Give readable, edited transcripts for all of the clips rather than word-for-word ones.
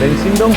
Bensin dong.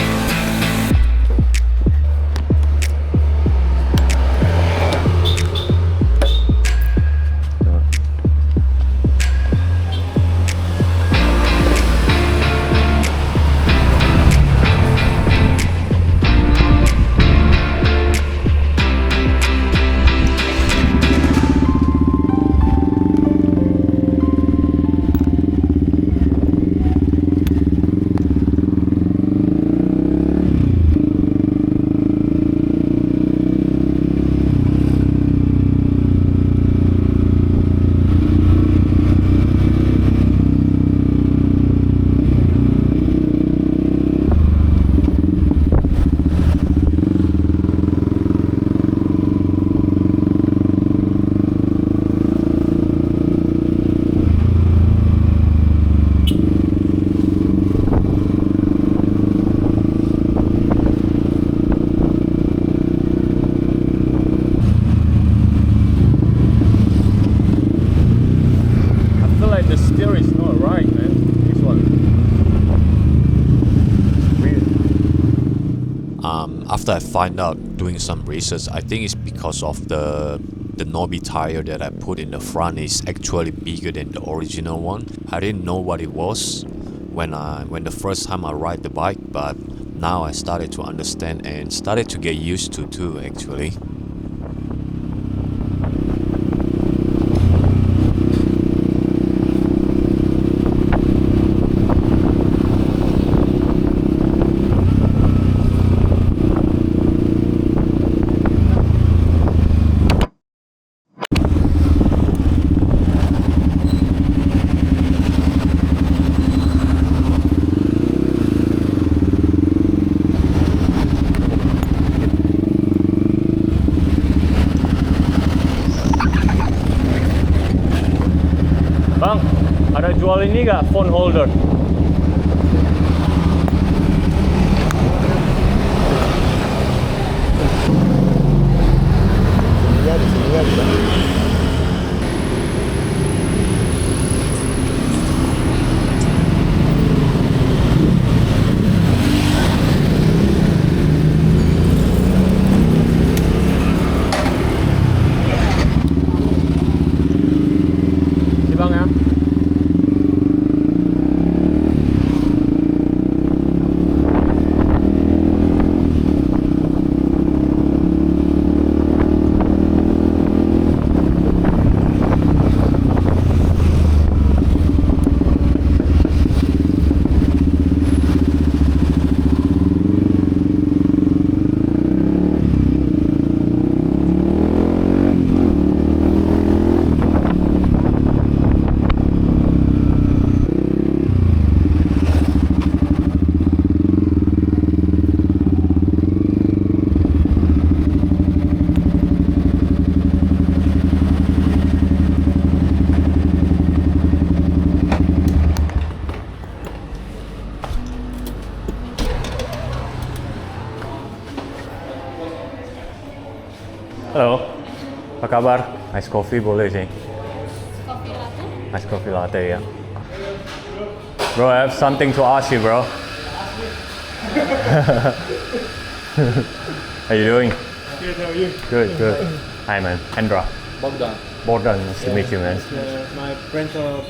After I find out doing some research, I think it's because of the knobby tire that I put in the front is actually bigger than the original one. I didn't know what it was when the first time I ride the bike, but now I started to understand and started to get used to too actually. Bang, ada jual ini gak? Phone holder. Iya, di sini ya bisa. Halo, apa kabar? Ice coffee boleh sih? Coffee latte? Ice coffee latte ya. Bro, I have something to ask you, bro. How you doing? Good, how are you? Good, good. Hi, man. Hendra. Bogdan. Bogdan, nice to meet you, man. My rental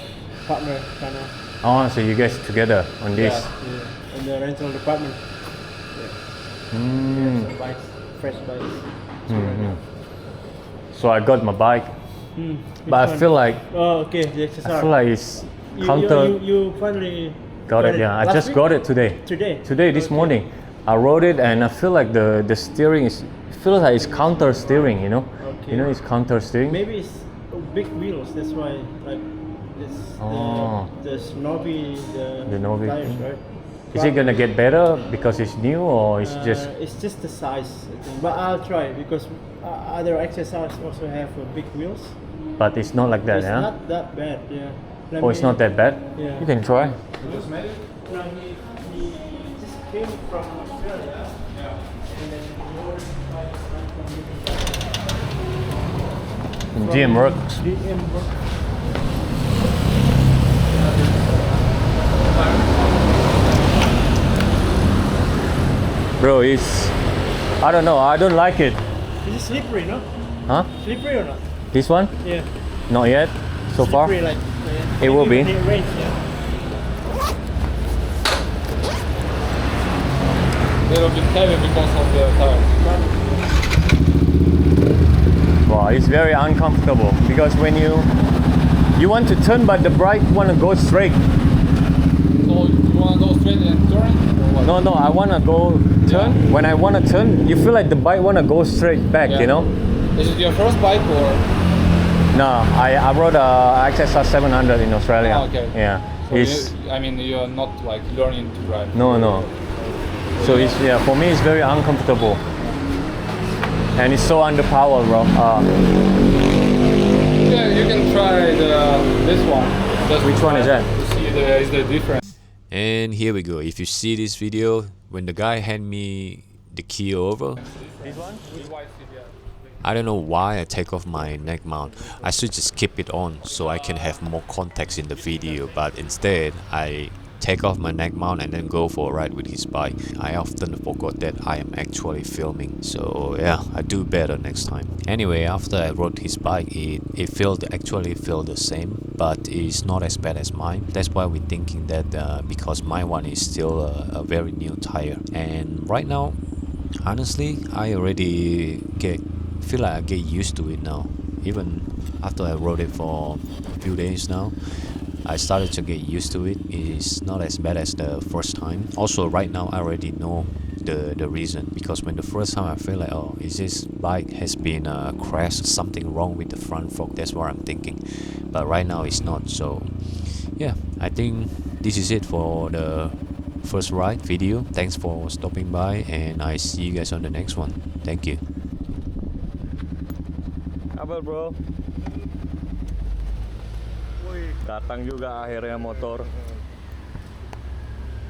partner, kind of. Oh, so you guys together on this? Yeah, in the rental department. Mm. So bikes, fresh bikes. So I got my bike, but I feel like Oh, okay, the XSR. I feel like it's You- counter. You finally Got it, yeah. I last just week? got it today. Today, this Okay. morning. I rode it and I feel like the steering is, it feels like it's counter steering, you know? Okay. You know, it's counter steering. Maybe it's big wheels. That's why, like, this Oh. the snobby The knobby tires, thing. right? Is it gonna get better because it's new or it's just? It's just the size, I think. But I'll try because other XSRs also have big wheels. But it's not like that, It's yeah? not that bad, yeah. Let Oh, it's me- not that bad? Yeah. You can try. No, he just came from Australia. And then he ordered from GM works. DM work. Bro, it's, I don't know, I don't like it. Is it slippery, no? Huh? Slippery or not? This one? Yeah. Not yet, so far. Slippery, like, It will be. It rains, yeah. Little bit heavy because of the tires. Wow, it's very uncomfortable because when you want to turn but the bike want to go straight. So you want to go straight and turn? Or what? No, I want to go turn. Yeah. When I want to turn, you feel like the bike want to go straight back, Yeah. you know? Is it your first bike or? No, I rode a XSR155 in Australia. Oh, okay. Yeah. So It's, I mean, you're not like learning to drive. no. So it's, yeah, for me it's very uncomfortable. And it's so underpowered, bro. Yeah, you can try this one. Just Which one is that? To see is the difference. And here we go. If you see this video, when the guy hand me the key over, This one? I don't know why I take off my neck mount. I should just keep it on so I can have more context in the video, but instead I take off my neck mount and then go for a ride with his bike. I often forgot that I am actually filming, so yeah, I do better next time. Anyway, after I rode his bike, it actually felt the same, but it's not as bad as mine. That's why we're thinking that because my one is still a very new tire, and right now, honestly, I already feel like I get used to it now. Even after I rode it for a few days now, I started to get used to it. It's not as bad as the first time. Also, right now I already know the reason, because when the first time I feel like, oh, is this bike has been crashed, something wrong with the front fork, that's what I'm thinking. But right now it's not. So yeah, I think this is it for the first ride video. Thanks for stopping by, and I see you guys on the next one. Thank you. Kabar, bro? Wih, datang juga akhirnya motor.